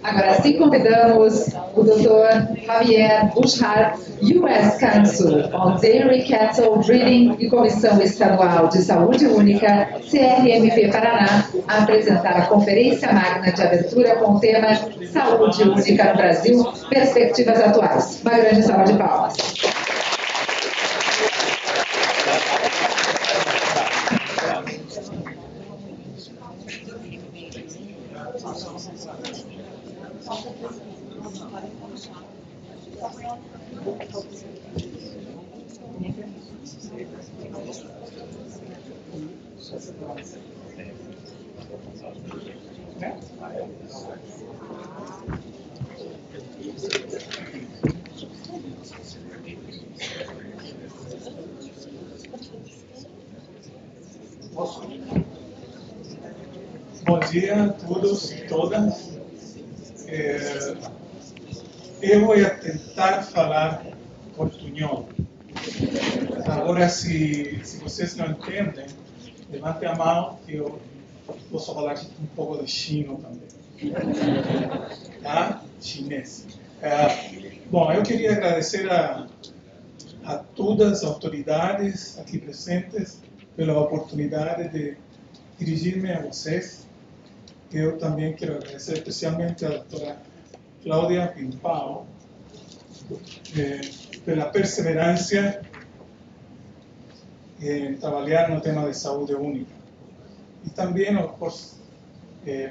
Agora sim convidamos o Dr. Javier Buschardt, U.S. Council on Dairy Cattle Breeding e Comissão Estadual de Saúde Única, CRMP Paraná, a apresentar a Conferência Magna de Abertura com o tema Saúde Única no Brasil, Perspectivas Atuais. Uma grande salva de palmas. Bom dia a todos e todas. Eu vou tentar falar portunhol. Agora, se vocês não entendem, levante a mão que eu posso falar um pouco de chino também. Tá? Chinês. Bom, eu queria agradecer a todas as autoridades aqui presentes pela oportunidade de dirigir-me a vocês. Eu também quero agradecer especialmente a doutora Cláudia Pimpao pela perseverança em trabalhar no tema de saúde única. E também,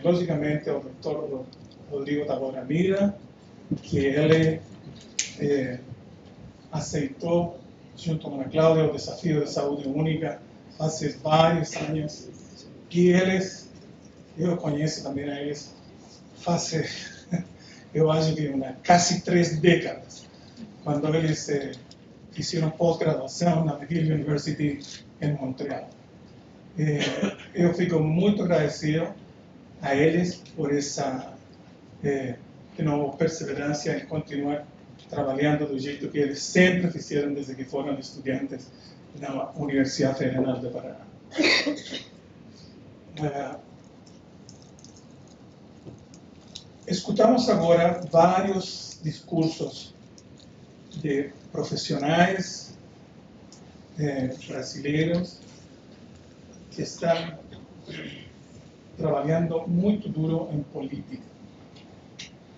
logicamente, ao doutor Rodrigo Tabora Mira, que ele aceitou, junto com a Cláudia, o desafio de saúde única há vários anos. E eles, eu conheço também a eles, eu acho que quase 3 décadas, quando eles fizeram pós-graduação na McGill University em Montreal. Eu fico muito agradecido a eles por essa perseverança em continuar trabalhando do jeito que eles sempre fizeram desde que foram estudantes na Universidade Federal de Paraná. Escutamos agora vários discursos de profissionais brasileiros que estão trabalhando muito duro em política.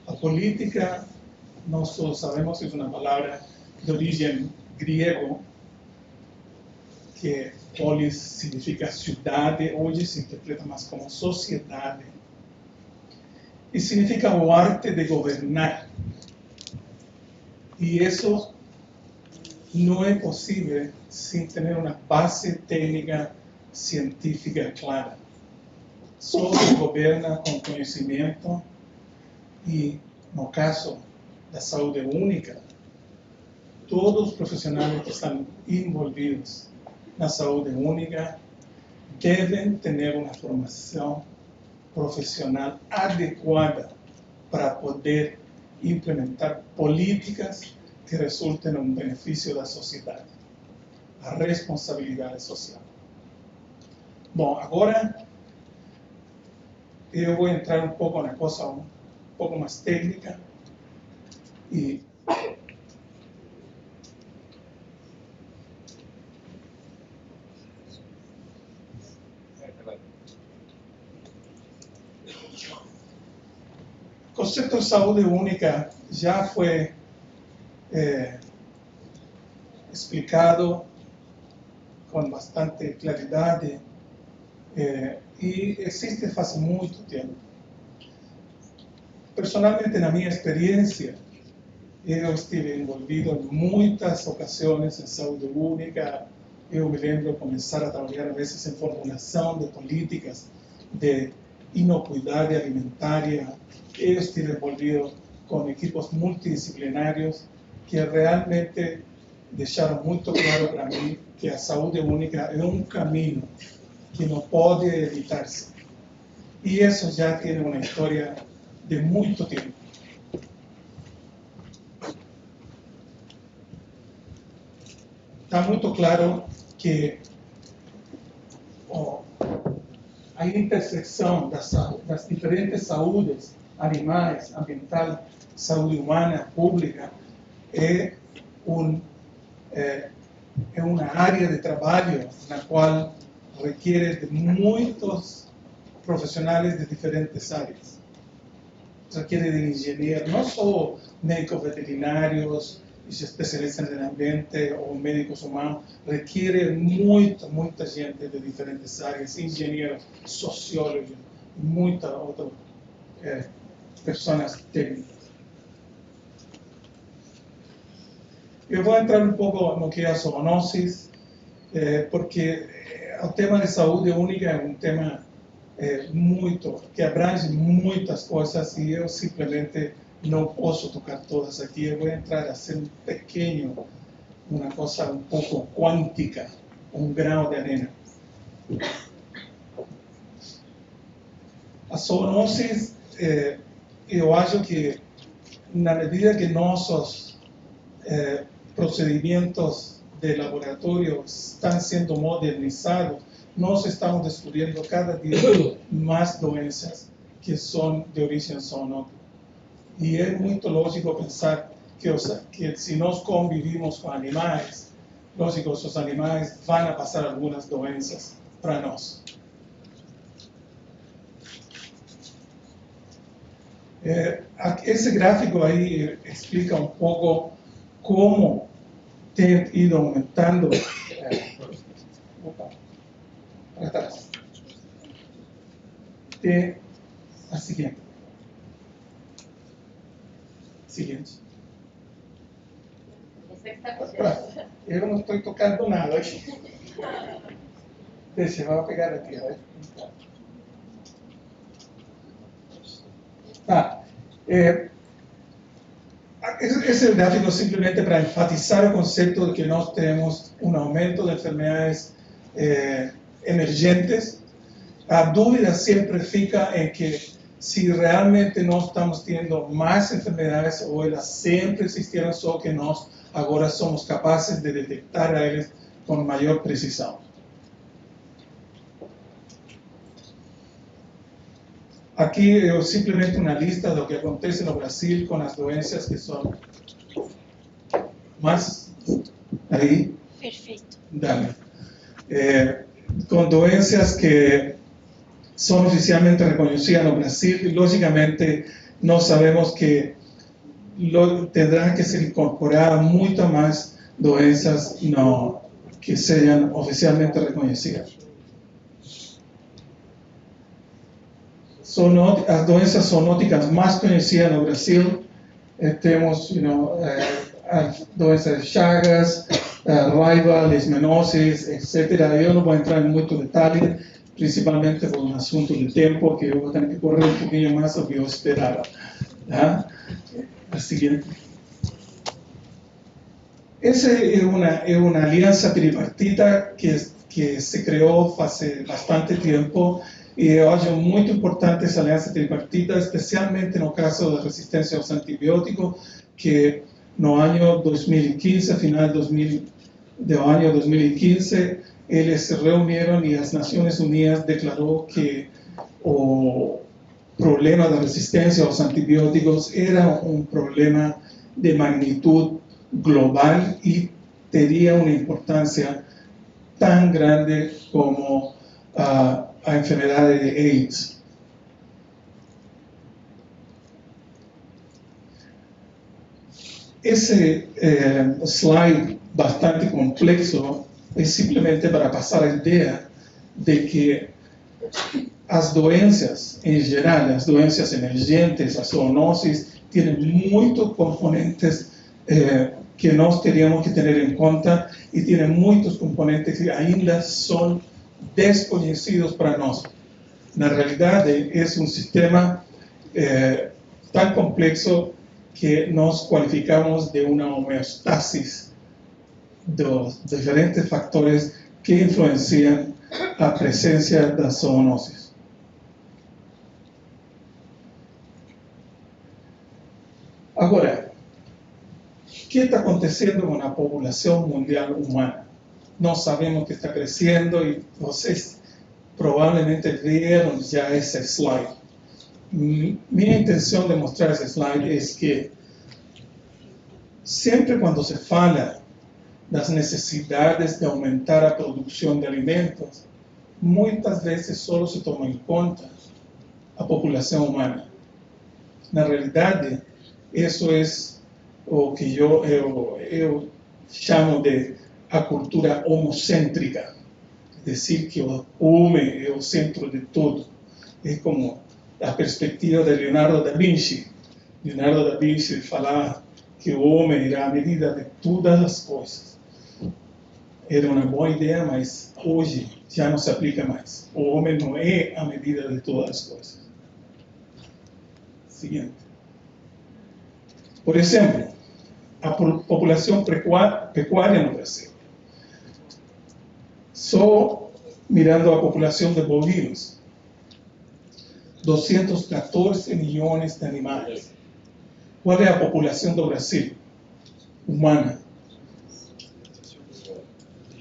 A política, nós todos sabemos, é uma palavra de origem grego, que polis significa cidade, hoje se interpreta mais como sociedade. E significa o arte de governar. E isso não é possível sem ter uma base técnica científica clara. Só se governa com conhecimento e, no caso da saúde única, todos os profissionais que estão envolvidos na saúde única devem ter uma formação profissional adequada para poder implementar políticas que resultem no benefício da sociedade, a responsabilidade social. Bom, agora eu vou entrar um pouco na coisa um pouco mais técnica e o conceito de saúde única já foi explicado com bastante claridade e existe faz muito tempo. Personalmente, na minha experiência, eu estive envolvido em muitas ocasiões em saúde única. Eu me lembro de começar a trabalhar, às vezes, em formulação de políticas de inocuidade alimentária. Eu estive envolvido com equipos multidisciplinários que realmente deixaram muito claro para mim que a saúde única é um caminho que não pode evitar-se. E isso já tem uma história de muito tempo. Está muito claro que a intersecção das diferentes saúdes animais, ambiental, saúde humana, pública, é uma área de trabalho na qual requer de muitos profissionais de diferentes áreas. Requiere de engenheiros, não só médicos veterinários e se especializam no ambiente ou médicos humanos, requiere muita gente de diferentes áreas, engenheiros, sociólogos, muitas outras pessoas técnicas. Eu vou entrar um pouco no que é a zoonoses, porque o tema de saúde única é um tema que abrange muitas coisas e eu simplesmente não posso tocar todas aqui. Eu vou entrar a ser uma coisa um pouco quântica, um grão de arena. A zoonoses, eu acho que na medida que nossos procedimentos de laboratório estão sendo modernizados, nós estamos descobrindo cada dia mais doenças que são de origem zoonótica. E é muito lógico pensar que se nós convivimos com animais, lógico, os animais vão passar algumas doenças para nós. Esse gráfico aí explica um pouco como tem ido aumentando. Para trás. A seguinte. Você que está puxando. Eu não estou tocando nada aqui. Deixa, eu vou pegar aqui. Esse gráfico é simplesmente para enfatizar o conceito de que nós temos um aumento de enfermedades emergentes. A dúvida sempre fica em que se realmente nós estamos tendo mais enfermedades ou elas sempre existiram, só que nós agora somos capazes de detectar elas com maior precisão. Aqui é simplesmente uma lista do que acontece no Brasil com as doenças que são mais aí. Perfeito. Dale. Com doenças que são oficialmente reconhecidas no Brasil, e logicamente nós sabemos que terão que ser incorporadas muito mais doenças que sejam oficialmente reconhecidas. As doenças zoonóticas mais conhecidas no Brasil, temos as doenças de Chagas, raiva, leishmaniose, etc. Eu não vou entrar em muito detalhe, principalmente por um assunto de tempo, que eu vou ter que correr um pouquinho mais do que eu esperava. Tá? A seguinte. Essa é uma aliança tripartita que se criou faz bastante tempo. E eu acho muito importante essa aliança tripartita, especialmente no caso da resistência aos antibióticos, que no ano 2015, final do ano 2015, eles se reuniram e as Nações Unidas declarou que o problema da resistência aos antibióticos era um problema de magnitude global e teria uma importância tão grande como a enfermedade de AIDS. Esse slide bastante complexo é simplesmente para passar a ideia de que as doenças em geral, as doenças emergentes, as zoonoses, têm muitos componentes que nós teríamos que ter em conta e têm muitos componentes que ainda são desconhecidos para nós. Na realidade, é um sistema tão complexo que nós qualificamos de uma homeostasis dos diferentes fatores que influenciam a presença das zoonoses. Agora, o que está acontecendo com a população mundial humana? Nós sabemos que está crescendo e vocês provavelmente viram já esse slide. mi intención de mostrar ese slide es que siempre cuando se fala das necesidades de aumentar a produção de alimentos, muitas vezes só se toma em conta a população humana. Na realidade, isso é o que eu chamo de a cultura homocêntrica, é dizer, que o homem é o centro de tudo. É como a perspectiva de Leonardo da Vinci. Leonardo da Vinci falava que o homem era a medida de todas as coisas. Era uma boa ideia, mas hoje já não se aplica mais. O homem não é a medida de todas as coisas. Seguinte. Por exemplo, a população pecuária no Brasil. Só mirando a população de bovinos, 214 milhões de animais. Qual é a população do Brasil? Humana.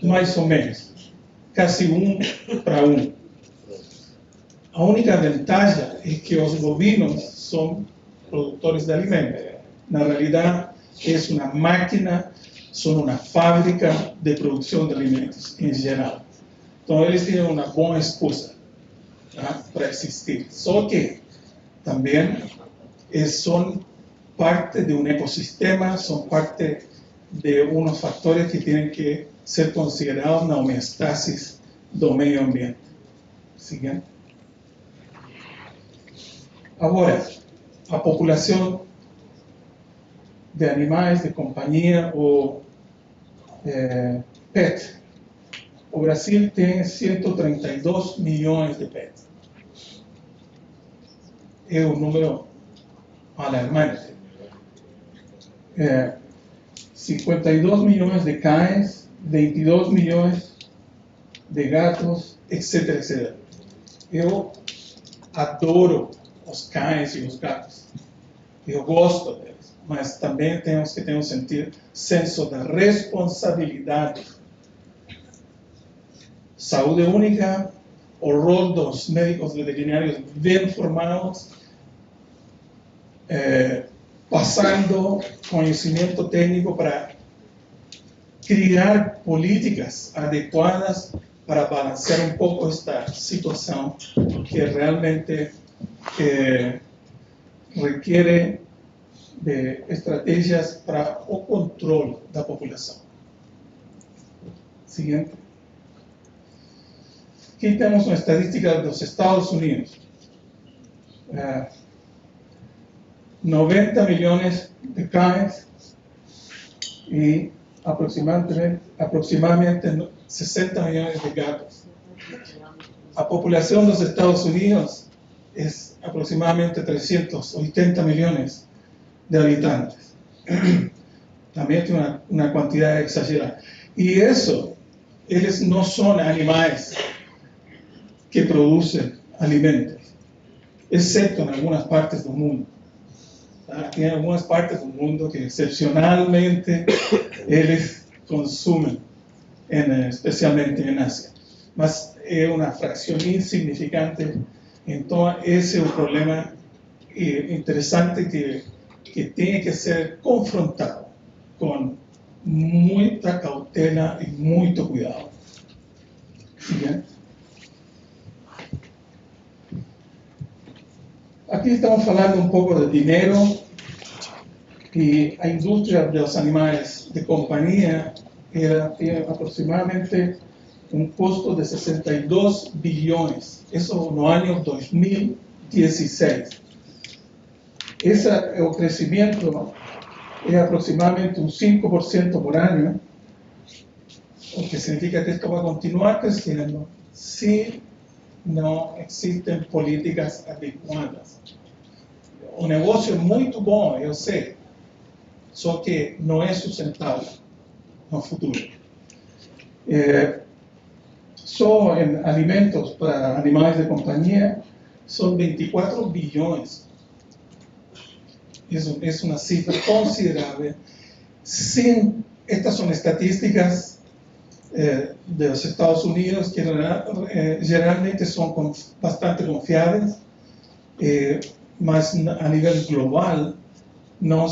Mais ou menos. Quase 1 para 1. A única vantagem é que os bovinos são produtores de alimentos. Na realidade, é uma máquina, são uma fábrica de produção de alimentos em geral. Então, eles têm uma boa excusa, tá, para existir. Só que também são parte de um ecossistema, são parte de uns fatores que têm que ser considerados na homeostase do meio ambiente. Seguinte. Agora, a população de animais de companhia ou pet. O Brasil tem 132 milhões de pets. É um número alarmante. 52 milhões de cães, 22 milhões de gatos, etc, etc. Eu adoro os cães e os gatos. Eu gosto deles, mas também temos que ter um senso da responsabilidade. Saúde única, o rol dos médicos veterinários bem formados, passando conhecimento técnico para criar políticas adequadas para balancear um pouco esta situação que realmente requer de estratégias para o controle da população. Seguinte. Aqui temos uma estatística dos Estados Unidos. 90 milhões de cães e aproximadamente 60 milhões de gatos. A população dos Estados Unidos é aproximadamente 380 milhões de habitantes. Também tem uma quantidade exagerada. E isso, eles não são animais que produzem alimentos, exceto em algumas partes do mundo. Tem algumas partes do mundo que, excepcionalmente, eles consumem, especialmente em Ásia. Mas é uma fração insignificante. Então, esse é o problema interessante que tem que ser confrontado com muita cautela e muito cuidado. Bien. Aqui estamos falando um pouco de dinheiro e a indústria dos animais de companhia tem aproximadamente um custo de 62 bilhões, isso no ano 2016. Esse é o crescimento, é aproximadamente 5% por ano, o que significa que isto vai continuar crescendo se não existem políticas adequadas. O negócio é muito bom, eu sei, só que não é sustentável no futuro. Só em alimentos para animais de companhia são 24 bilhões. Isso é uma cifra considerável. Sim, estas são estatísticas dos Estados Unidos que geralmente são bastante confiáveis. mas a nivel global no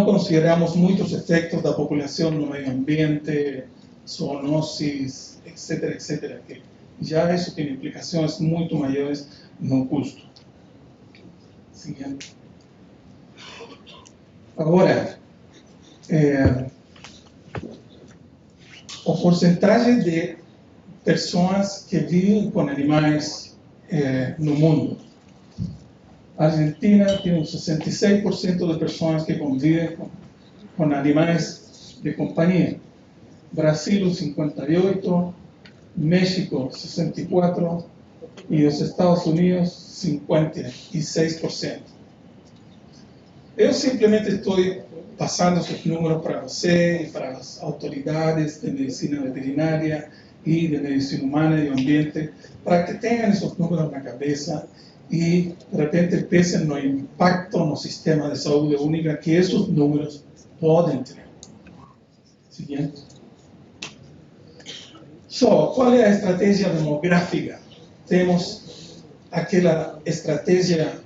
consideramos muchos efectos da população no meio ambiente, zoonosis, etcétera, etcétera, que já isso tem implicações muito maiores no custo. Siguiente. Agora, o porcentagem de pessoas que vivem com animais no mundo. A Argentina tem um 66% de pessoas que convivem com animais de companhia. Brasil, 58%, México, 64% e os Estados Unidos, 56%. Eu simplesmente estou passando esses números para você e para as autoridades de medicina veterinária e de medicina humana e ambiente, para que tenham esses números na cabeça e, de repente, pensem no impacto no sistema de saúde única que esses números podem ter. Siguiente. Qual é a estratégia demográfica? Temos aquela estratégia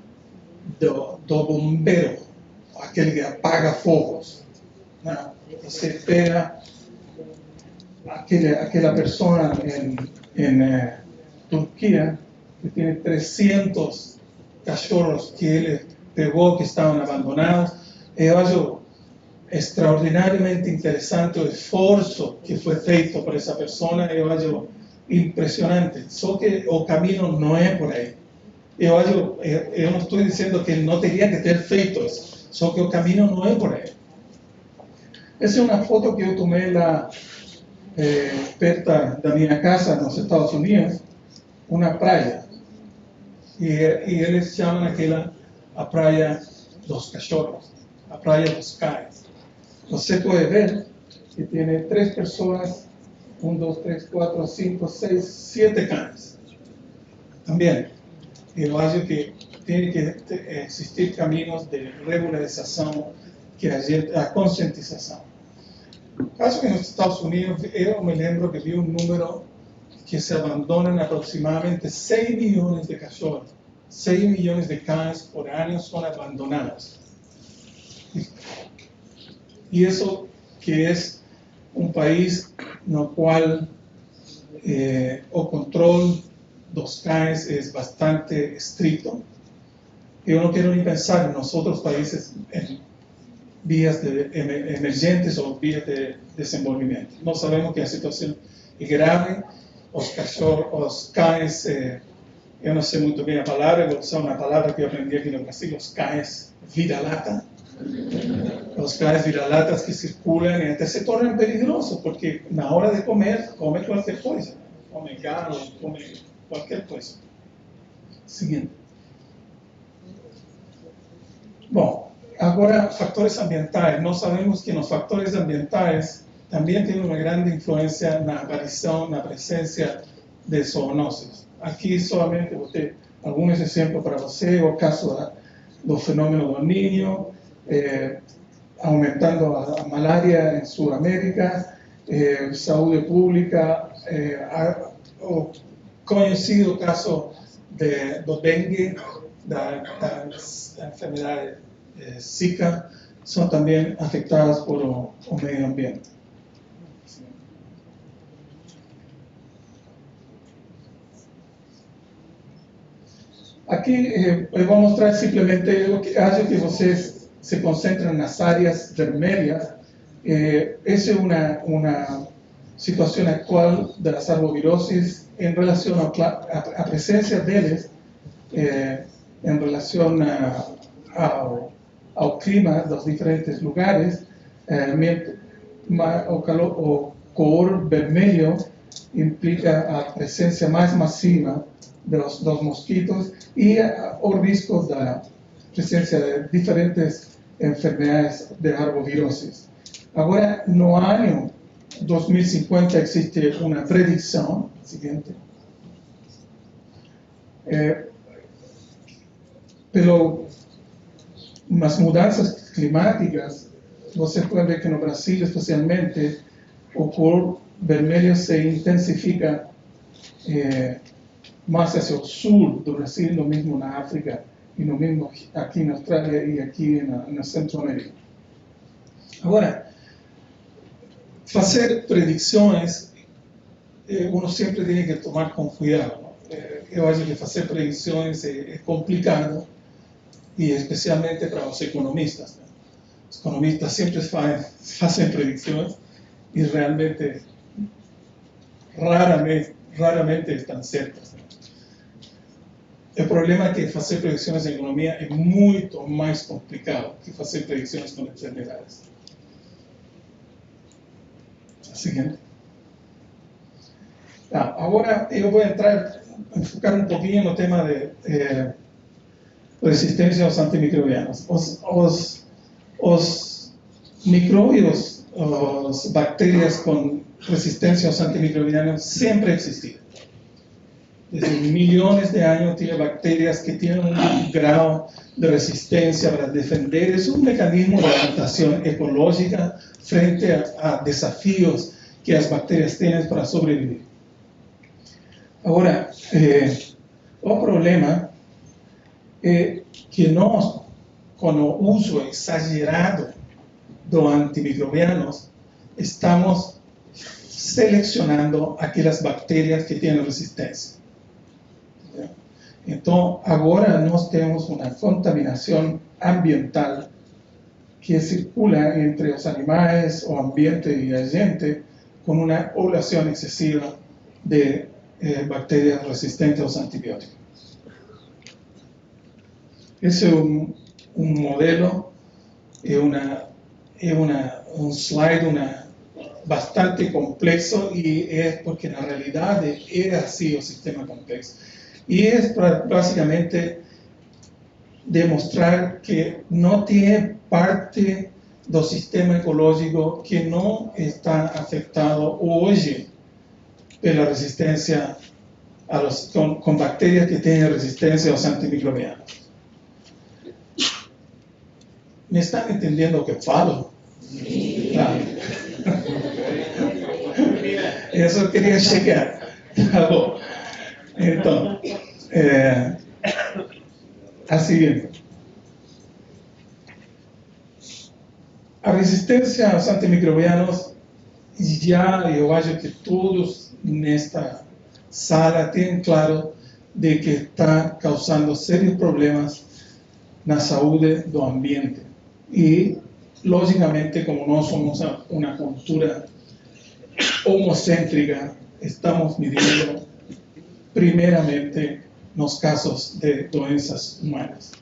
do bombeiro, aquele que apaga fogos. Você pega aquela pessoa em Turquia que tem 300 cachorros que ele pegou que estavam abandonados. Eu acho extraordinariamente interessante o esforço que foi feito por essa pessoa. Eu acho impressionante. Só que o caminho não é por aí. Eu não estou dizendo que não teria que ter feito isso, só que o caminho não é por aí. Essa é uma foto que eu tomei lá perto da minha casa, nos Estados Unidos, uma praia. E eles chamam aquela a praia dos cachorros, a praia dos cães. Você pode ver que tem 3 pessoas, 1, 2, 3, 4, 5, 6, 7 cães. Também. Eu acho que tem que existir caminhos de regularização, a conscientização. Acho que nos Estados Unidos, eu me lembro que vi um número que se abandonam aproximadamente 6 milhões de cachorros. 6 milhões de cães por ano são abandonados. E isso que é um país no qual o controle dos cães é bastante estrito. Eu não quero nem pensar nos outros países em vías emergentes ou vías de desenvolvimento. Nós sabemos que a situação é grave. Os cães, eu não sei muito bem a palavra, vou usar uma palavra que eu aprendi aqui no Brasil, os cães vira-lata. Os cães vira-latas que circulam e até se tornam perigosos, porque na hora de comer, come qualquer coisa. Come galo, come qualquer coisa. Seguinte. Bom, agora, fatores ambientais. Nós sabemos que nos fatores ambientais também tem uma grande influência na aparição, na presença de zoonoses. Aqui solamente vou ter alguns exemplos para você. O caso do fenômeno do Niño, aumentando a malária em Sudamérica, saúde pública, o conhecido caso do dengue, da enfermidade Zika, são também afetadas por o meio ambiente. Aqui eu vou mostrar simplesmente, eu acho que vocês se concentram nas áreas vermelhas. Essa é uma situação atual das arboviroses em relação à presença deles, em relação ao clima dos diferentes lugares. O cor vermelho implica a presença mais massiva dos mosquitos e o risco da presença de diferentes enfermedades de arboviroses. Agora, no ano 2050 existe uma predição seguinte. Pelas mudanças climáticas, você pode ver que no Brasil, especialmente, o cor vermelho se intensifica más hacia el sur do Brasil, lo mismo na África e lo mismo aqui na Austrália e aqui na Centroamérica. Agora, fazer predições, uno sempre tem que tomar com cuidado. Eu acho que fazer predições é complicado, e especialmente para os economistas. Os economistas sempre fazem predições e realmente, raramente estão certas. O problema é que fazer predições em economia é muito mais complicado que fazer predições com enfermedades. A seguinte. Agora eu vou enfocar um pouquinho no tema de resistência aos antimicrobianos. Os micróbios, as bactérias com resistência aos antimicrobianos sempre existiram. Desde millones de años tiene bacterias que tienen un grado de resistencia para defender. Es un mecanismo de adaptación ecológica frente a desafíos que las bacterias tienen para sobrevivir. Ahora, el problema es que nós, con el uso exagerado de antimicrobianos, estamos seleccionando aquellas bacterias que tienen resistencia. Então, agora nós temos uma contaminação ambiental que circula entre os animais, o ambiente e a gente, com uma poblação excessiva de bactérias resistentes aos antibióticos. Esse é um modelo, um slide bastante complexo, e é porque na realidade é assim o sistema complexo. E é para basicamente demonstrar que não tem parte do sistema ecológico que não está afetado hoje pela resistência com bactérias que têm resistência aos antimicrobianos. Me estão entendendo o que falo? Tá. Isso eu queria chegar. Tá bom. Então, a seguinte. A resistência aos antimicrobianos, eu acho que todos nesta sala têm claro de que está causando sérios problemas na saúde do ambiente. E, logicamente, como nós somos uma cultura homocêntrica, estamos medindo primeiramente nos casos de doenças humanas.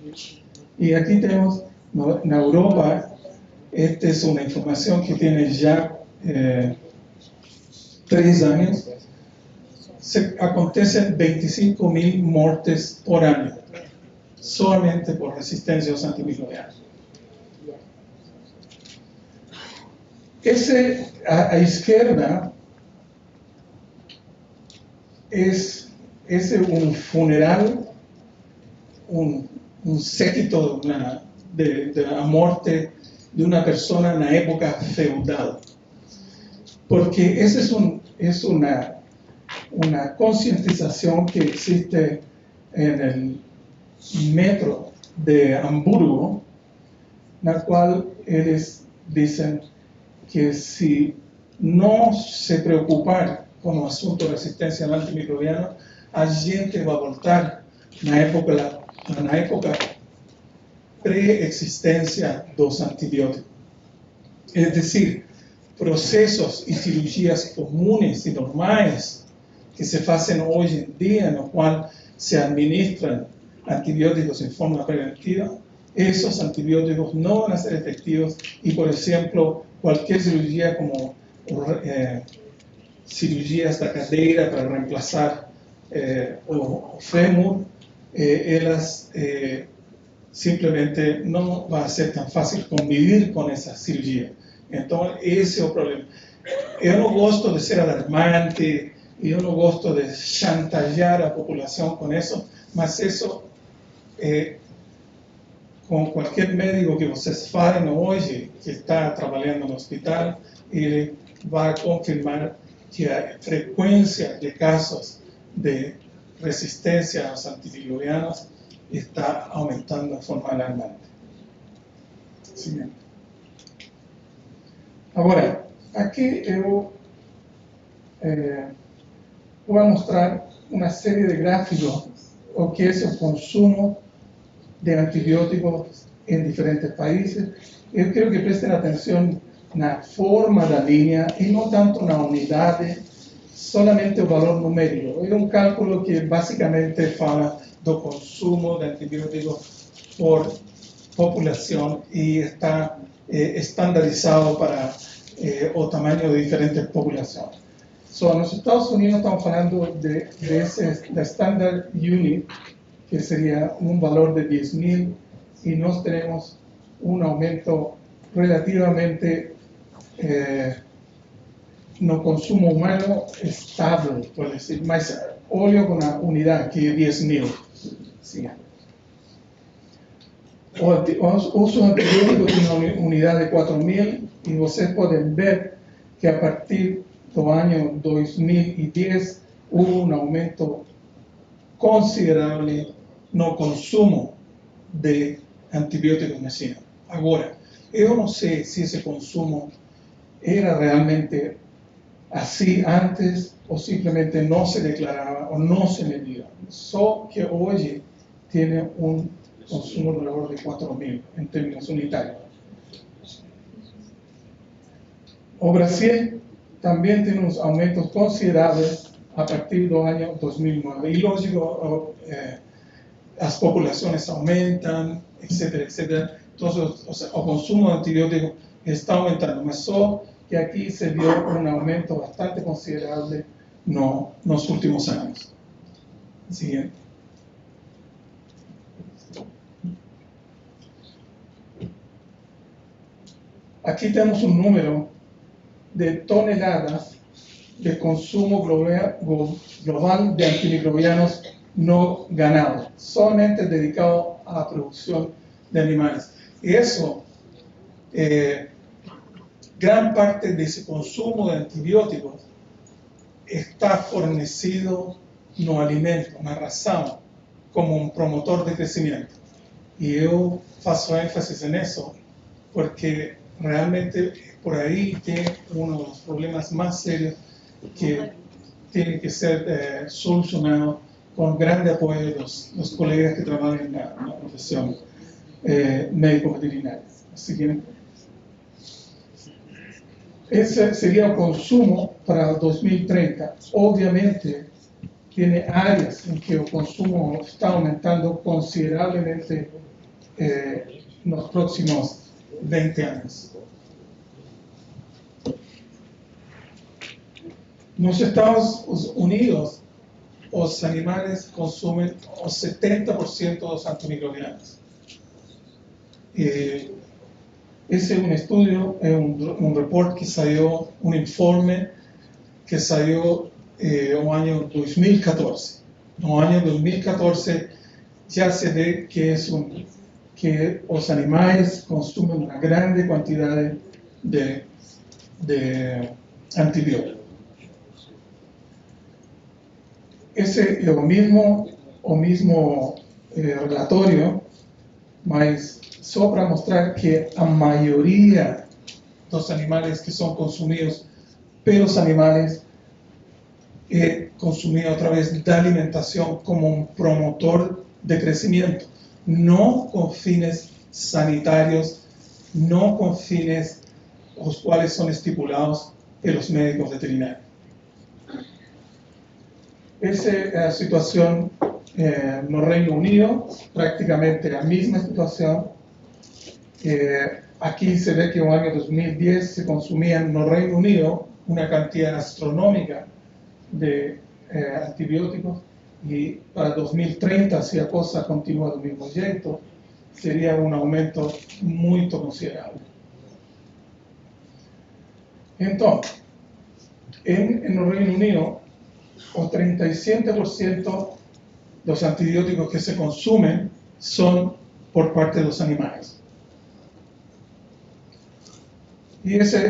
E aqui temos, na Europa, esta é uma informação que tem já 3 anos, acontecem 25.000 mortes por ano, somente por resistência aos antimicrobianos. A esquerda é um funeral, um séquito da morte de uma pessoa na época feudal. Porque essa é uma conscientização que existe no metro de Hamburgo, na qual eles dizem que se não se preocupar com o assunto de resistência ao antimicrobiano, a gente vai voltar na época pré-existência dos antibióticos. É decir, processos e cirurgias comuns e normais que se fazem hoje em dia, no qual se administram antibióticos em forma preventiva, esses antibióticos não vão ser efetivos e, por exemplo, qualquer cirurgia como cirurgias da cadeira para reemplazar o fêmur, elas simplesmente não vai ser tão fácil conviver com essa cirurgia. Então, esse é o problema. Eu não gosto de ser alarmante, eu não gosto de chantagear a população com isso, mas isso com qualquer médico que vocês falem hoje, que está trabalhando no hospital, ele vai confirmar que a frequência de casos de resistencia a los antimicrobianos está aumentando de forma alarmante. Siguiente. Agora, aqui eu vou mostrar uma série de gráficos o que é o consumo de antibióticos em diferentes países. Eu quero que prestem atenção na forma da linha e não tanto na unidade, solamente o valor numérico. É um cálculo que basicamente fala do consumo de antibióticos por população e está estandarizado para o tamanho de diferentes populações. Nos Estados Unidos estamos falando da Standard Unit, que seria um valor de 10.000, e nós teremos um aumento relativamente no consumo humano estável, por dizer, mas olho com a unidade, que é 10.000. Sim. O uso antibiótico tem uma unidade de 4.000, e vocês podem ver que a partir do ano 2010 houve um aumento considerável no consumo de antibióticos na China. Agora, eu não sei se esse consumo era realmente assim antes ou simplesmente não se declarava ou não se media. Só que hoje tem um consumo do valor de 4.000 em termos unitários. O Brasil também tem uns aumentos consideráveis a partir do ano 2009. E, lógico, as populações aumentam, etc., etc. Então, o consumo de antibióticos está aumentando, mas só que aqui se viu um aumento bastante considerável nos últimos anos. Siguiente. Aqui temos um número de toneladas de consumo global de antimicrobianos no ganado, solamente dedicado a la producción de animales. Y eso, gran parte de ese consumo de antibióticos está fornecido no alimento, na ração, como un promotor de crecimiento. Y yo faço énfasis en eso, porque realmente por ahí tiene uno de los problemas más serios que tiene que ser solucionado con grande apoyo de los colegas que trabajan en la profesión médico-veterinaria. Así que ese sería el consumo para el 2030. Obviamente tiene áreas en que el consumo está aumentando considerablemente en los próximos 20 años. Nos Estados Unidos, los animales consumen el 70% de los antimicrobianos. Ese es un estudio, un report que salió, un informe que salió en el año 2014. En el año 2014 ya se ve que que los animales consumen una grande cantidad de antibióticos. Ese es el mismo relatorio, mas só para mostrar que a mayoría de los animales que son consumidos pelos animales es consumido a través de alimentación como un promotor de crecimiento, no con fines sanitarios, no con fines los cuales son estipulados por los médicos veterinarios. Esa es la situación en el Reino Unido, prácticamente la misma situación. Aquí se ve que en el año 2010 se consumían en el Reino Unido una cantidad astronómica de antibióticos, y para 2030, si la cosa continúa del mismo jeito, sería un aumento muy considerable. Entonces, en el Reino Unido, el 37% de los antibióticos que se consumen son por parte de los animales. Y esa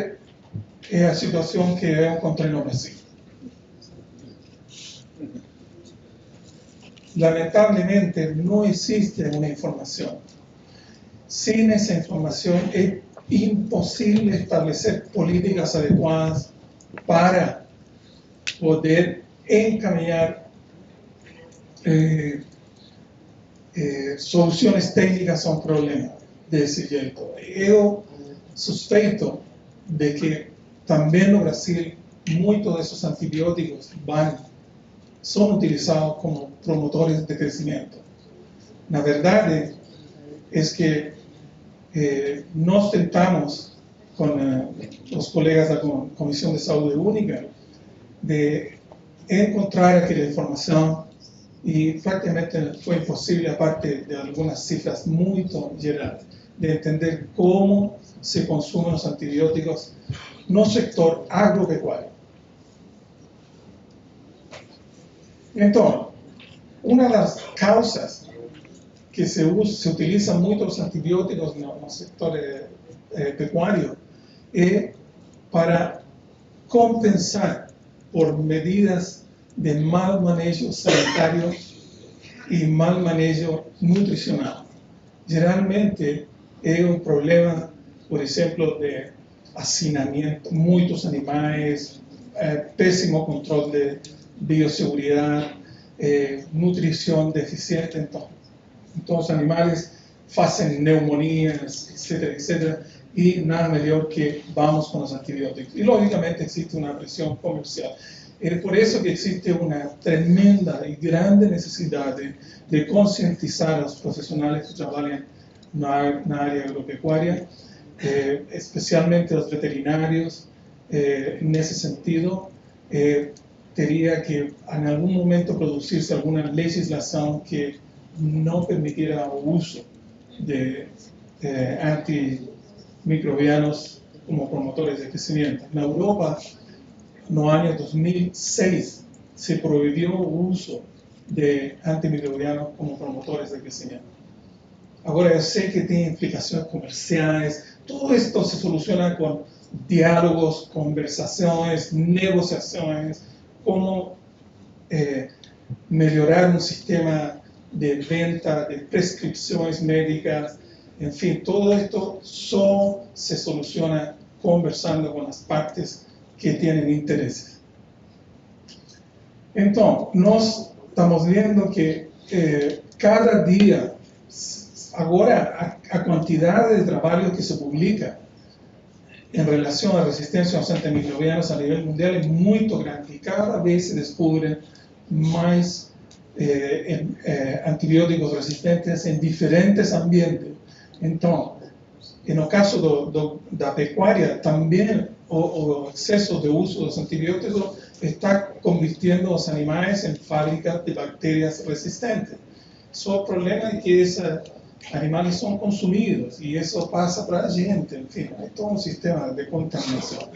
es la situación que yo encontré en Brasil. lamentablemente no existe una información. Sin esa información es imposible establecer políticas adecuadas para poder encaminar soluciones técnicas a un problema desse jeito. Eu suspeito de que também no Brasil muitos desses antibióticos são utilizados como promotores de crescimento. Na verdade, é que nós tentamos, com os colegas da Comissão de Saúde Única, de encontrar aquela informação e praticamente foi impossível, a parte de algumas cifras muito gerais, de entender como se consumem os antibióticos no sector agropecuário. Então, uma das causas que se utilizam muito os antibióticos no sector pecuário é para compensar por medidas de mal manejo sanitário e mal manejo nutricional. Geralmente é um problema, por exemplo, de hacinamento, muitos animais, péssimo controle de biosseguridade, nutrição deficiente. Então os animais fazem pneumonias, etc., etc., e nada melhor que vamos com os antibióticos. E, logicamente, existe uma pressão comercial. É por isso que existe uma tremenda e grande necessidade de conscientizar os profissionais que trabalham na área agropecuária, especialmente os veterinários. Nesse sentido, teria que, em algum momento, produzir-se alguma legislação que não permitira o uso de antimicrobianos como promotores de crescimento. Na Europa, no ano 2006, se proibiu o uso de antimicrobianos como promotores de crescimento. Agora, eu sei que tem implicações comerciais, tudo isso se soluciona com diálogos, conversações, negociações, como melhorar um sistema de venta de prescrições médicas, enfim, tudo isto só se soluciona conversando com as partes que têm interesses. Então, nós estamos vendo que cada dia, agora, a quantidade de trabalho que se publica em relação à resistência aos antimicrobianos a nível mundial é muito grande e cada vez se descobre mais antibióticos resistentes em diferentes ambientes. Então, no caso da pecuária, também o excesso de uso dos antibióticos está convirtiendo os animais em fábricas de bactérias resistentes. Só o problema é que esses animais são consumidos e isso passa para a gente. Enfim, é todo um sistema de contaminação.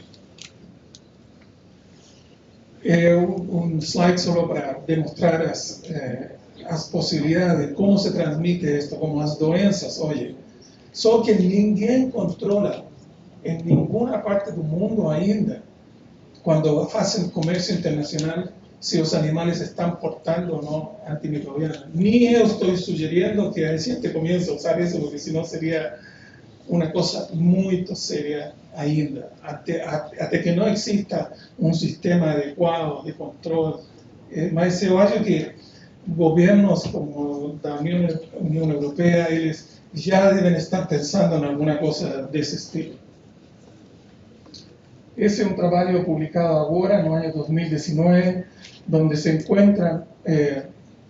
Um slide só para demonstrar as possibilidades de como se transmite isto, como as doenças hoje. Só que ninguém controla em nenhuma parte do mundo ainda, quando fazem comércio internacional, se os animais estão portando ou não antimicrobianos. Nem eu estou sugerindo que a gente comece a usar isso, porque senão seria uma coisa muito séria ainda, até que não exista um sistema adequado de controle. Mas eu acho que governos como da União Europeia, eles já devem estar pensando em alguma coisa desse estilo. Esse é um trabalho publicado agora, no ano 2019, onde se encontram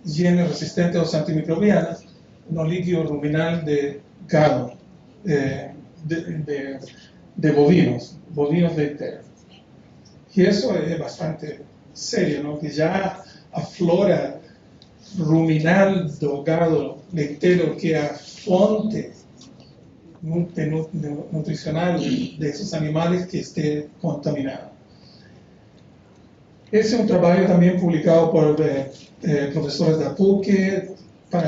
genes resistentes aos antimicrobianos no líquido ruminal de gado, de bovinos leiteiros. E isso é bastante sério, não? Que já a flora ruminal do gado leiteiro, que é a fonte nutricional desses animais, que esteja contaminada. Esse é um trabalho também publicado por professores da PUC,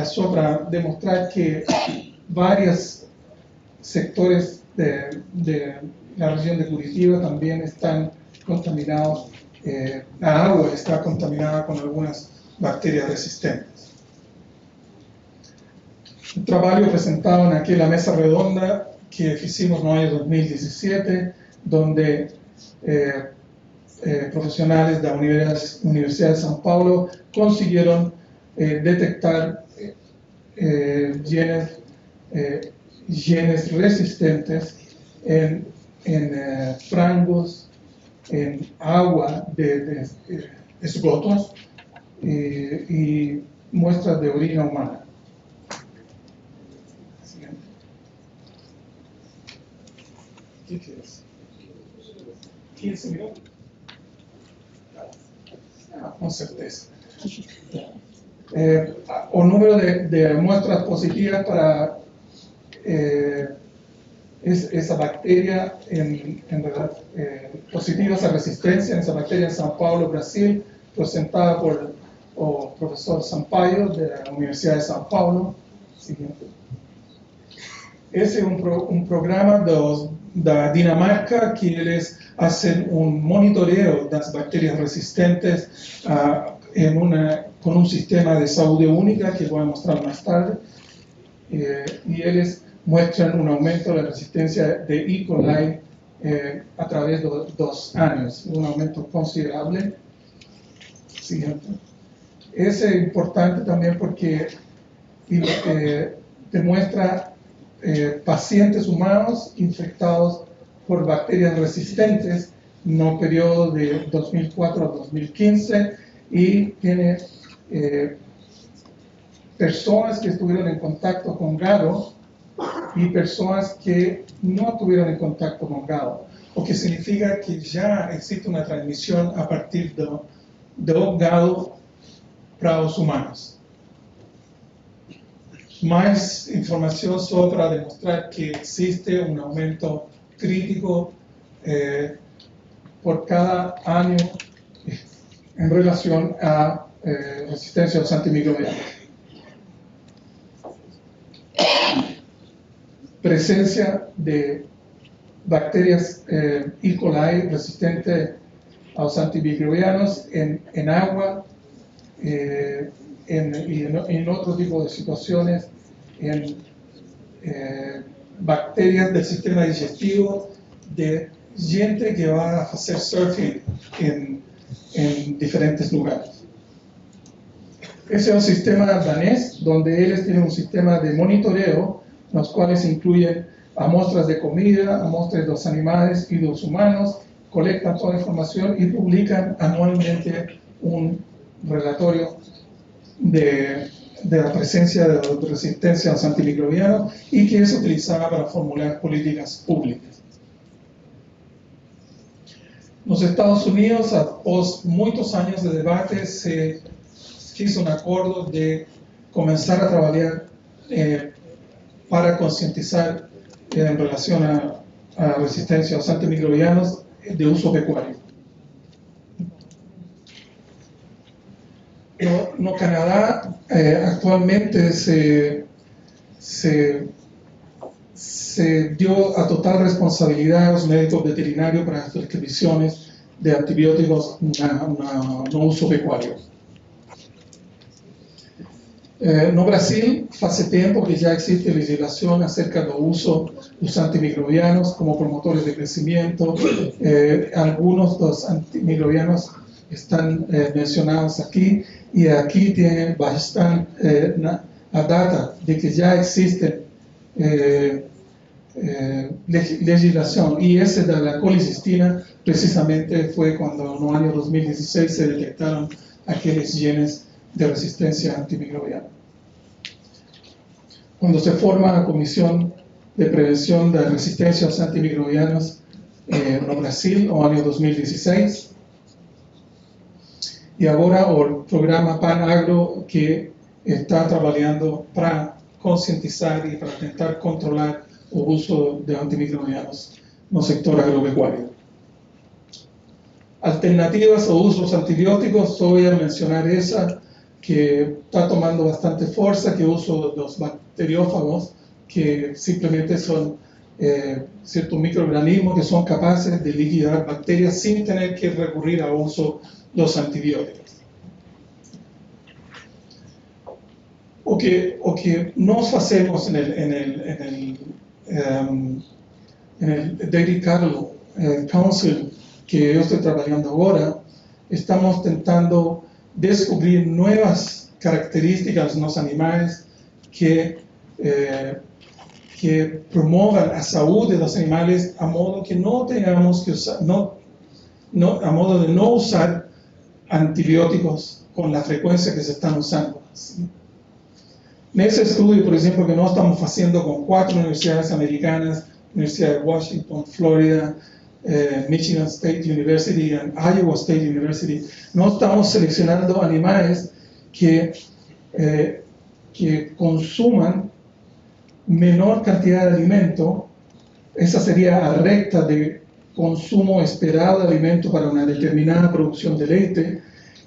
só para demonstrar que vários sectores da região de Curitiba também estão contaminados, a água está contaminada com algumas bactérias resistentes. Un trabajo presentado en aquella mesa redonda que hicimos en el año 2017, donde profesionales de la Universidad de São Paulo consiguieron detectar genes resistentes en frangos, en agua de esgotos y muestras de orina humana. ¿Qué quieres? 15 minutos. Con certeza. Un número de muestras positivas para esa bacteria positivas a resistencia en esa bacteria en São Paulo, Brasil, presentada por el profesor Sampaio de la Universidad de São Paulo. Siguiente. Ese es un programa de Dinamarca que ellos hacen un monitoreo de las bacterias resistentes con un sistema de salud única que voy a mostrar más tarde. Y ellos muestran un aumento de la resistencia de E. coli a través de 2 años, un aumento considerable. Siguiente. Ese es importante también porque demuestra pacientes humanos infectados por bacterias resistentes en el periodo de 2004 a 2015 y tiene personas que estuvieron en contacto con gado y personas que no estuvieron en contacto con gado, lo que significa que ya existe una transmisión a partir del gado para los humanos. Más información solo para demostrar que existe un aumento crítico por cada año en relación a resistencia a los antimicrobianos. Presencia de bacterias E. coli resistentes a los antimicrobianos en agua, en otro tipo de situaciones, en bacterias del sistema digestivo, de gente que va a hacer surfing en diferentes lugares. Ese es un sistema danés, donde ellos tienen un sistema de monitoreo, los cuales incluyen a muestras de comida, a muestras de los animales y de los humanos, colectan toda la información y publican anualmente un relatorio de la presencia de resistencia a los antimicrobianos y que es utilizada para formular políticas públicas. En los Estados Unidos, após muchos años de debate, se hizo un acuerdo de comenzar a trabajar para concientizar en relación a resistencia a los antimicrobianos de uso pecuario. En Canadá actualmente se dio a total responsabilidad a los médicos veterinarios para las prescripciones de antibióticos no uso pecuario. No Brasil, hace tiempo que ya existe legislación acerca del uso de los antimicrobianos como promotores de crecimiento. Algunos de los antimicrobianos están mencionados aquí y aquí tienen bastante data de que ya existe legislación, y ese de la colisistina precisamente fue cuando en el año 2016 se detectaron aquellos genes de resistencia antimicrobiana. Cuando se forma la Comisión de Prevención de Resistencia a los Antimicrobianos en Brasil, en el año 2016, y ahora el programa PanAgro que está trabajando para concientizar y para intentar controlar el uso de antimicrobianos en el sector agropecuario. Alternativas o usos antibióticos, solo voy a mencionar esa que está tomando bastante fuerza, que uso de los bacteriófagos, que simplemente son ciertos microorganismos que son capaces de liquidar bacterias sin tener que recurrir a uso de los antibióticos. o que nós fazemos en el Daily Cattle Council que yo estoy trabajando ahora, estamos intentando descubrir nuevas características de los animales que promuevan la salud de los animales a modo que no tengamos que usar, a modo de no usar antibióticos con la frecuencia que se están usando. ¿Sí? En ese estudio, por ejemplo, que no estamos haciendo con 4 universidades americanas, Universidad de Washington, Florida, Michigan State University y Iowa State University, no estamos seleccionando animales que consuman menor cantidad de alimento. Esa sería la recta de consumo esperado de alimento para una determinada producción de leite,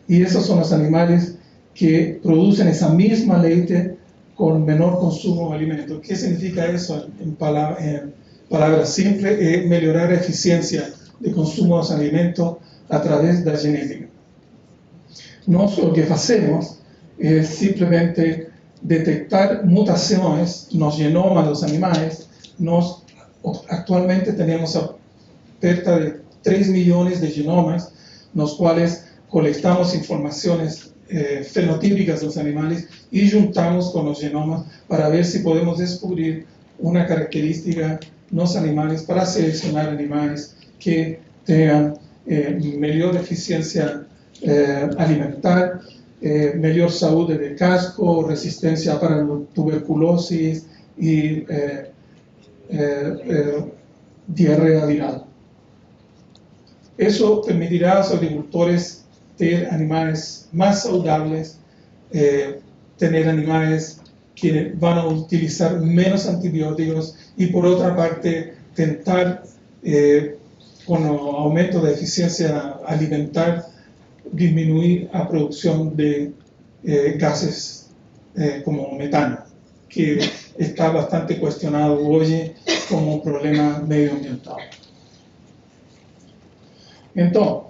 y esos son los animales que producen esa misma leite con menor consumo de alimento. ¿Qué significa eso en palabras simples? Mejorar la eficiencia de consumo de los alimentos a través de la genética. Nosotros lo que hacemos es simplemente detectar mutaciones en los genomas de los animales. Actualmente tenemos cerca de 3 millones de genomas, los cuales colectamos informaciones fenotípicas de los animales y juntamos con los genomas para ver si podemos descubrir una característica en los animales para seleccionar animales que tengan mejor eficiencia alimentar, mejor salud del casco, resistencia para la tuberculosis y diarrea viral. Eso permitirá a los agricultores tener animales más saludables, tener animales que van a utilizar menos antibióticos y, por otra parte, tentar con el aumento de eficiencia alimentar disminuir la producción de gases como metano, que está bastante cuestionado hoy como un problema medioambiental. Entonces,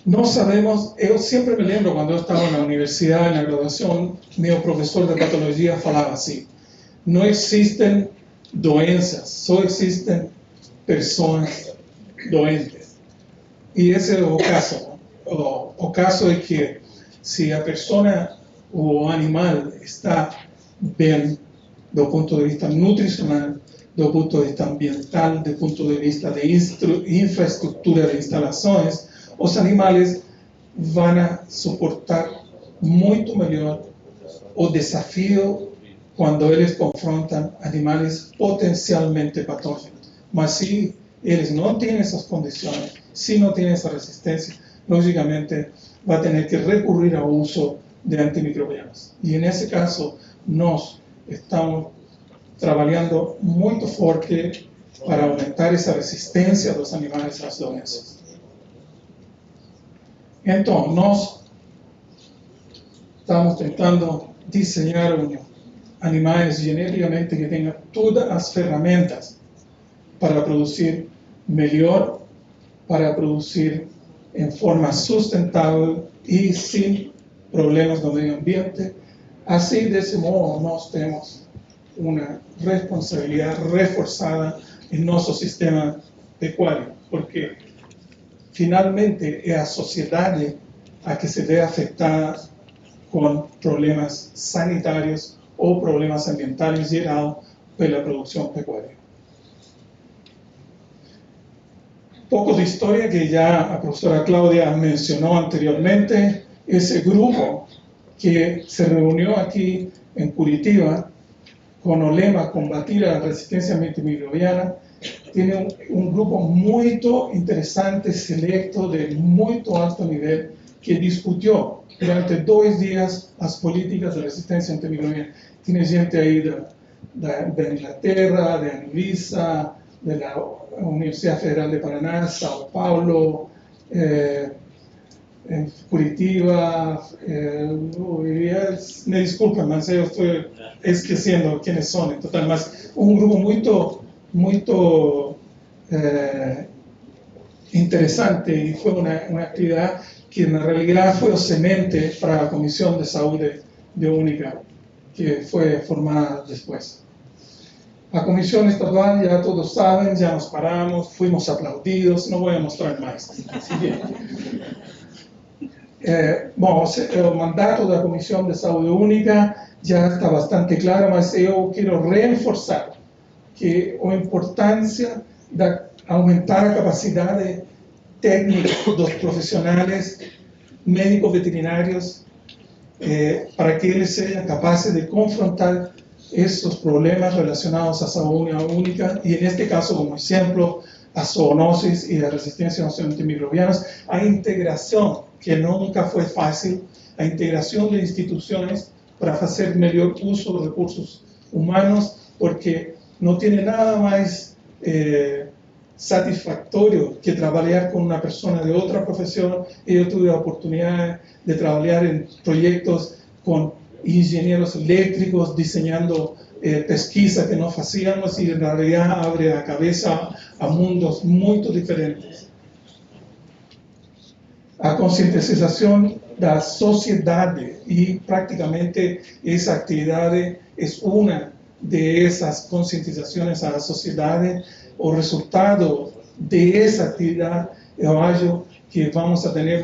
no sabemos, yo siempre me lembro cuando yo estaba en la universidad, en la graduación, mi profesor de patología falaba así: no existen doenças, solo existen personas doentes. Y ese es el caso, ¿no? O caso es que si la persona o animal está bien desde el punto de vista nutricional, desde el punto de vista ambiental, desde el punto de vista de infraestructura de instalaciones, los animales van a soportar mucho mejor el desafío cuando ellos confrontan animales potencialmente patógenos. Mas si ellos no tienen esas condiciones, si no tienen esa resistencia, lógicamente va a tener que recurrir al uso de antimicrobianos. Y en ese caso, nos estamos trabajando muy fuerte para aumentar esa resistencia de los animales a las doenças. Entonces, nos estamos intentando diseñar animales genéticamente que tengan todas las herramientas para producir mejor, para producir en forma sustentable y sin problemas del medio ambiente. Así, de ese modo, nos tenemos una responsabilidad reforzada en nuestro sistema pecuario, porque finalmente es la sociedad a que se ve afectada con problemas sanitarios o problemas ambientales generados por la producción pecuaria. Poco de historia que ya la profesora Claudia mencionó anteriormente. Ese grupo que se reunió aquí en Curitiba con el lema combatir la resistencia antimicrobiana, tiene un grupo muy interesante, selecto, de muy alto nivel, que discutió durante 2 días las políticas de resistencia antimicrobiana. Tiene gente ahí de Inglaterra, de Anvisa, de la Universidad Federal de Paraná, Sao Paulo, en Curitiba, me disculpan, mas yo estoy esqueciendo quiénes son, en total, mas un grupo muy interesante, y fue una actividad que en realidad fue semente para la Comisión de Salud de Única que fue formada después. La comisión estadual, ya todos saben, ya nos paramos, fuimos aplaudidos, no voy a mostrar más. El mandato de la Comisión de Saúde Única ya está bastante claro, mas yo quiero reforzar que la importancia de aumentar la capacidad de técnicos, dos profesionales, médicos veterinarios, para que eles sean capaces de confrontar estos problemas relacionados a saúde única y en este caso, como ejemplo, a zoonosis y la resistencia a los antimicrobianos, a integración, que nunca fue fácil, a integración de instituciones para hacer mejor uso de recursos humanos, porque no tiene nada más satisfactorio que trabajar con una persona de otra profesión. Yo tuve la oportunidad de trabajar en proyectos con ingenieros eléctricos diseñando pesquisa que no hacíamos y en realidad abre la cabeza a mundos muy diferentes. A concientización de la sociedad y prácticamente esa actividad es una de esas concientizaciones a la sociedad. O resultado de esa actividad, yo hallo que vamos a tener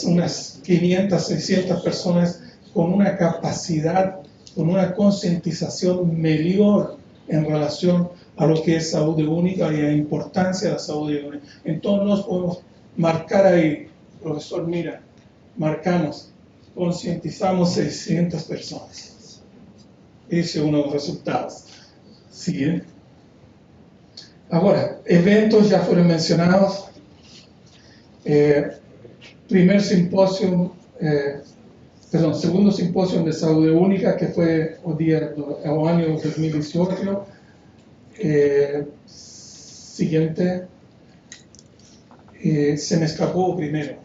unas 500, 600 personas con una capacidad, con una concientización mejor en relación a lo que es saúde única y a la importancia de la saúde única. Entonces nos podemos marcar ahí, profesor, mira, marcamos, concientizamos 600 personas. Ese es uno de los resultados. ¿Sí? Ahora, eventos ya fueron mencionados. Segundo simposio de Saúde Única, que fue el año 2018. Siguiente. Se me escapó el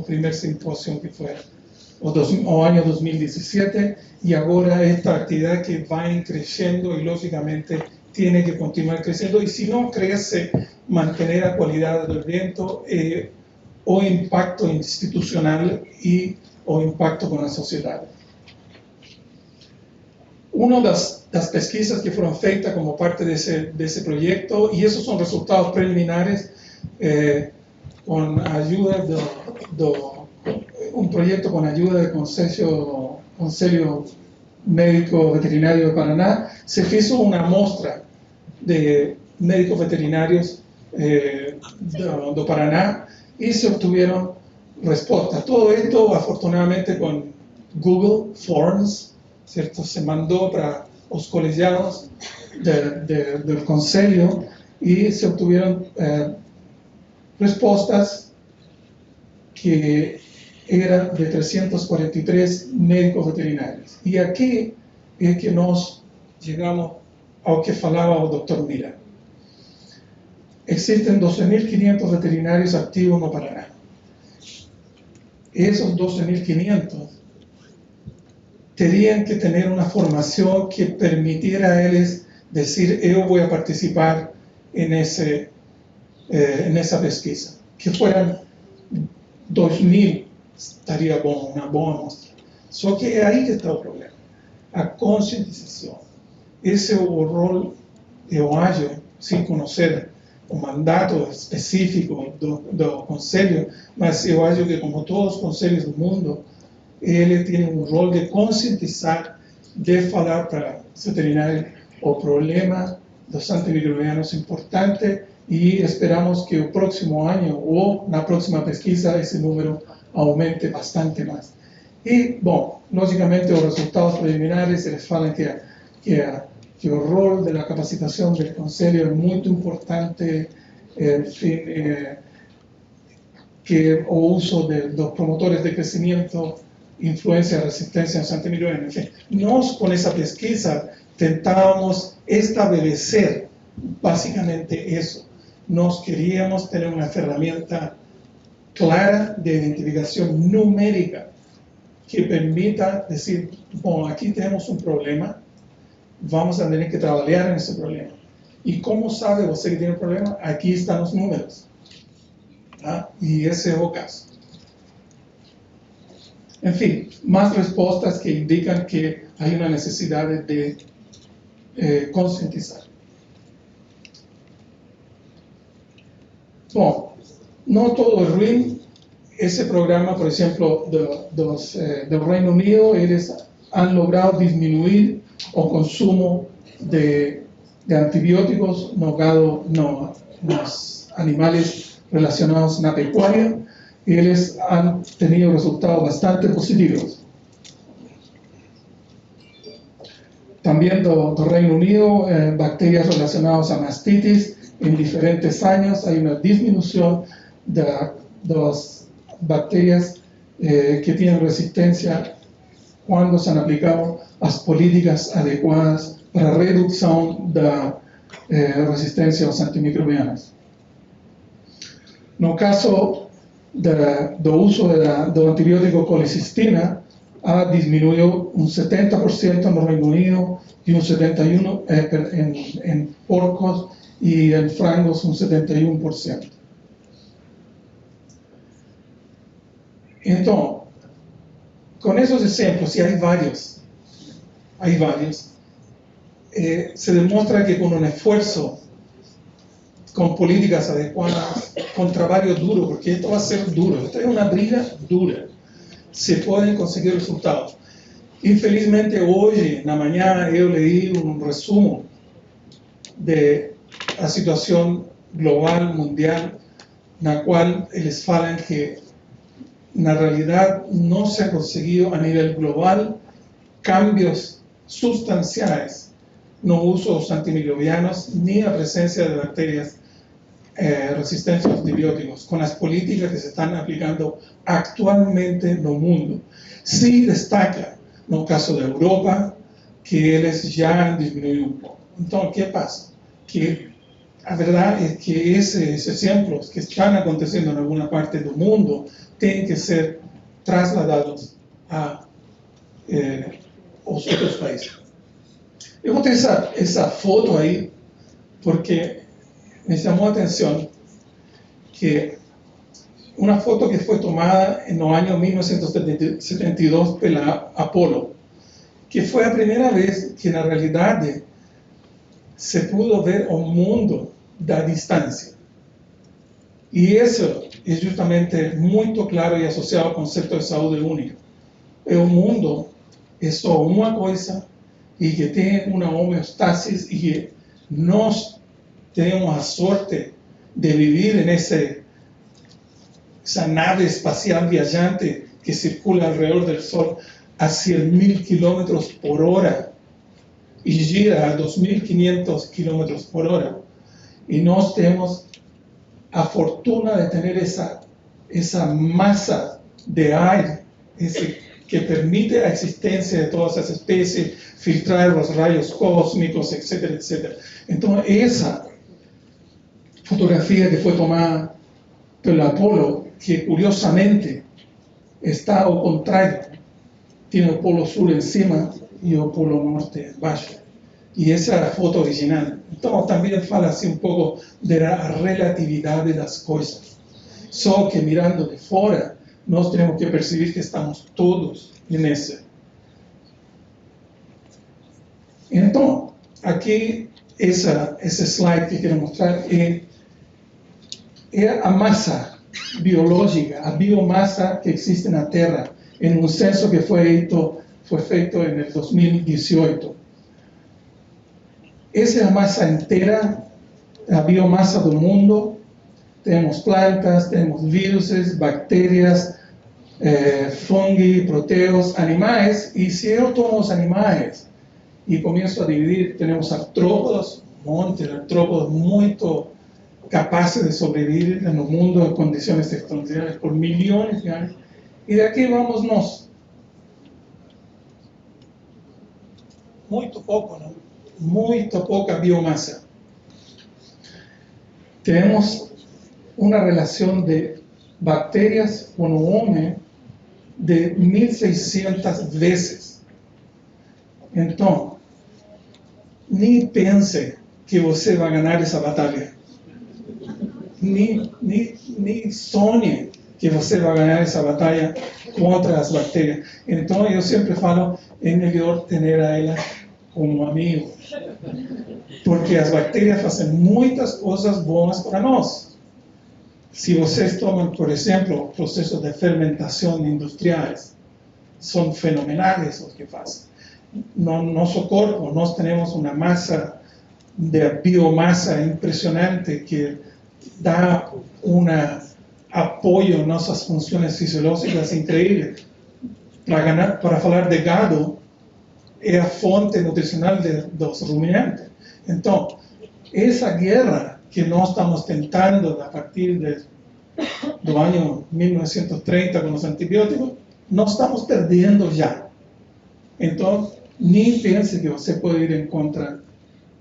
primer simposio que fue el año 2017, y ahora esta actividad que va creciendo y lógicamente tiene que continuar creciendo, y si no crece, mantener la calidad del evento o impacto institucional o impacto con la sociedad. Una de las pesquisas que fueron feitas como parte de ese proyecto, y esos son resultados preliminares, con ayuda un proyecto con ayuda del Consejo Médico Veterinario de Paraná, se hizo una muestra de médicos veterinarios de Paraná y se obtuvieron respuestas. Todo esto, afortunadamente, con Google Forms, ¿cierto? Se mandó para los colegiados del Consejo y se obtuvieron respuestas que eran de 343 médicos veterinarios. Y aquí es que nos llegamos a lo que falaba el doctor Mira. Existen 12.500 veterinarios activos en Paraná. Esos 12.500 tenían que tener una formación que permitiera a ellos decir: yo voy a participar en esa pesquisa. Que fueran 2.000, estaría una buena muestra. Só que ahí que está el problema. A concientización. Ese es el rol de OAGIO, sin conocer o mandato específico do Conselho, mas eu acho que, como todos os conselhos do mundo, ele tem um rol de conscientizar, de falar para os veterinários o problema dos antimicrobianos importante, e esperamos que o próximo ano ou na próxima pesquisa esse número aumente bastante mais. E, bom, logicamente os resultados preliminares eles falam que o rol da capacitação do Conselho é muito importante, que o uso dos promotores de crescimento, influência, resistência aos antimicrobianos. Enfim, nós, com essa pesquisa, tentávamos estabelecer basicamente isso. Nós queríamos ter uma ferramenta clara de identificação numérica que permita dizer: bom, aqui temos um problema, vamos a ter que trabalhar nesse problema. E como sabe você que tem um problema? Aqui estão os números. ¿Ah? E esse é o caso. En fin, más respuestas que indican que hay una necesidad de concientizar. Bueno, no todo es ruin. Ese programa, por ejemplo, del Reino Unido, ellos han logrado disminuir el consumo de antibióticos los animales relacionados con la pecuaria, y ellos han tenido resultados bastante positivos. También del Reino Unido, bacterias relacionadas a mastitis, en diferentes años hay una disminución de las bacterias que tienen resistencia cuando se han aplicado las políticas adecuadas para reducción de resistencia a los antimicrobianos. En el caso del uso del antibiótico colecistina, ha disminuido un 70% en el Reino Unido y un 71% en porcos, y en frangos un 71%. Entonces, con esos ejemplos, y hay varios, se demuestra que con un esfuerzo, con políticas adecuadas, con trabajo duro, porque esto va a ser duro, esto es una briga dura, se pueden conseguir resultados. Infelizmente hoy, en la mañana, yo leí un resumen de la situación global, mundial, en la cual les falan que en la realidad no se ha conseguido a nivel global cambios sustanciales, no uso de los antimicrobianos ni la presencia de bacterias resistentes a los antibióticos, con las políticas que se están aplicando actualmente en el mundo. Sí destaca en el caso de Europa, que ellos ya han disminuido un poco. Entonces, ¿qué pasa? Que la verdad es que esos ejemplos que están aconteciendo en alguna parte del mundo tienen que ser trasladados a los otros países. Yo voy a utilizar esa foto ahí porque me llamó la atención que una foto que fue tomada en el año 1972 por la Apolo, que fue la primera vez que en la realidad se pudo ver un mundo da distancia. Y eso es justamente muy claro y asociado al concepto de salud única. El mundo es solo una cosa y que tiene una homeostasis, y que nos tenemos la suerte de vivir en esa nave espacial viajante que circula alrededor del Sol a 100.000 kilómetros por hora y gira a 2.500 kilómetros por hora. Y nos tenemos la fortuna de tener esa masa de aire que permite la existencia de todas esas especies, filtrar los rayos cósmicos, etcétera, etcétera. Entonces, esa fotografía que fue tomada por el Apolo, que curiosamente está al contrario, tiene el polo sur encima y el polo norte abajo. Y esa es la foto original. Entonces también fala así un poco de la relatividad de las cosas. Solo que mirando de fuera, nos tenemos que percibir que estamos todos en ese. Entonces, aquí ese slide que quiero mostrar es la masa biológica, la biomasa que existe en la Tierra, en un censo que fue feito en el 2018. Esa es la masa entera, la biomasa del mundo. Tenemos plantas, tenemos virus, bacterias, fungi, proteos, animales. Y si yo tomo los animales y comienzo a dividir, tenemos artrópodos, un monte de artrópodos muy capaces de sobrevivir en el mundo en condiciones extraordinarias por millones de años. Y de aquí vámonos. Muy poco, ¿no? Muy poca biomasa. Tenemos una relación de bacterias con el hombre de 1.600 veces. Entonces, ni pense que usted va a ganar esa batalla. Ni sueñe que você vai ganhar essa batalha contra as bactérias. Então, eu sempre falo, é melhor ter ela como amigo, porque as bactérias fazem muitas coisas boas para nós. Se vocês tomam, por exemplo, processos de fermentação industriais, são fenomenais os que fazem. No nosso corpo, nós temos uma massa de biomassa impressionante que dá apoio a nossas funções fisiológicas incríveis. Para falar de gado, é a fonte nutricional dos ruminantes. Então, essa guerra que nós estamos tentando a partir do ano 1930 com os antibióticos, nós estamos perdendo já. Então, nem pense que você pode ir em contra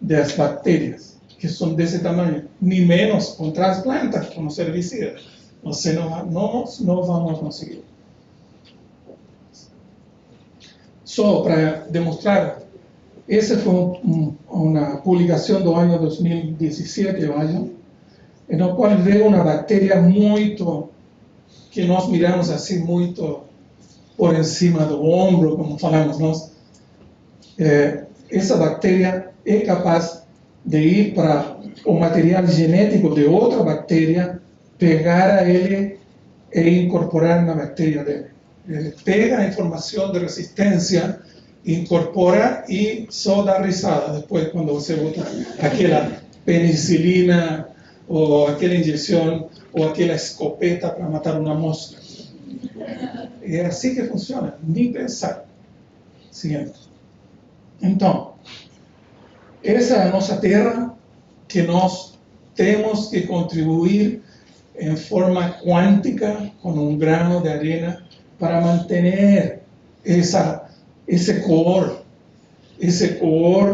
das bactérias, que são desse tamanho, nem menos contra as plantas, como os herbicidas. Você não vamos conseguir. Só para demonstrar, essa foi uma publicação do ano 2017, eu acho, no qual veio uma bactéria muito, que nós miramos assim muito por cima do ombro, como falamos nós. Essa bactéria é capaz de ir para o material genético de outra bactéria, pegar a ele e incorporar na bactéria dele. Ele pega a informação de resistência, incorpora e só dá risada depois quando você bota aquela penicilina ou aquela injeção ou aquela escopeta para matar uma mosca. É assim que funciona, nem pensar. Seguinte. Então, essa é a nossa terra que nós temos que contribuir em forma quântica com grano de arena para manter esse cor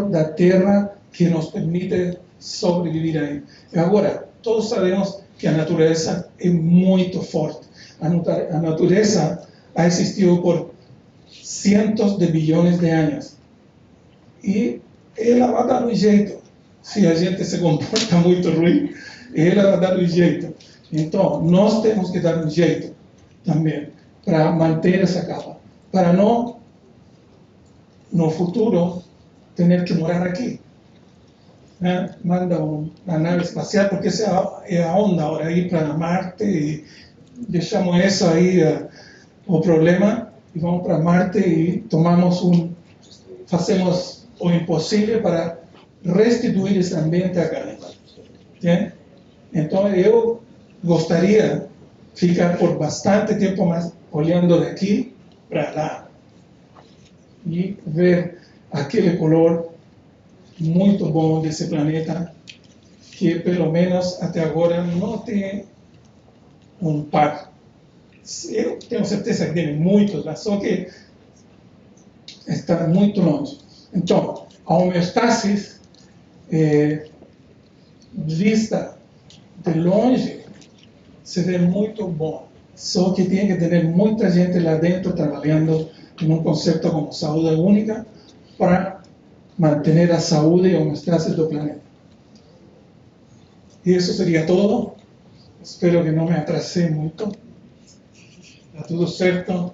da terra que nos permite sobreviver aí. E agora, todos sabemos que a natureza é muito forte. A natureza ha existido por cientos de bilhões de anos. E ela vai dar um jeito. Se a gente se comporta muito ruim, ela vai dar um jeito. Então, nós temos que dar um jeito também para manter essa capa, para não, no futuro, ter que morar aqui. Manda uma nave espacial, porque essa é a onda agora ir para Marte, e deixamos isso aí, o problema, e vamos para Marte e fazemos o impossível para restituir esse ambiente acá. Então, eu gostaria de ficar por bastante tempo mais olhando daqui para lá e ver aquele color muito bom desse planeta, que pelo menos até agora não tem um par. Eu tenho certeza que tem muitos lá, só que está muito longe. Então, a homeostase, vista de longe, se vê muito bom. Só que tem que ter muita gente lá dentro trabalhando em um conceito como saúde única para manter a saúde e a homeostase do planeta. E isso seria todo. Espero que não me atrasei muito. Está tudo certo.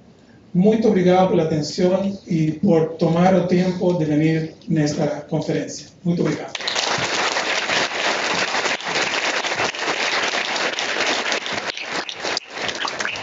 Muito obrigado pela atenção e por tomar o tempo de vir nesta conferência. Muito obrigado.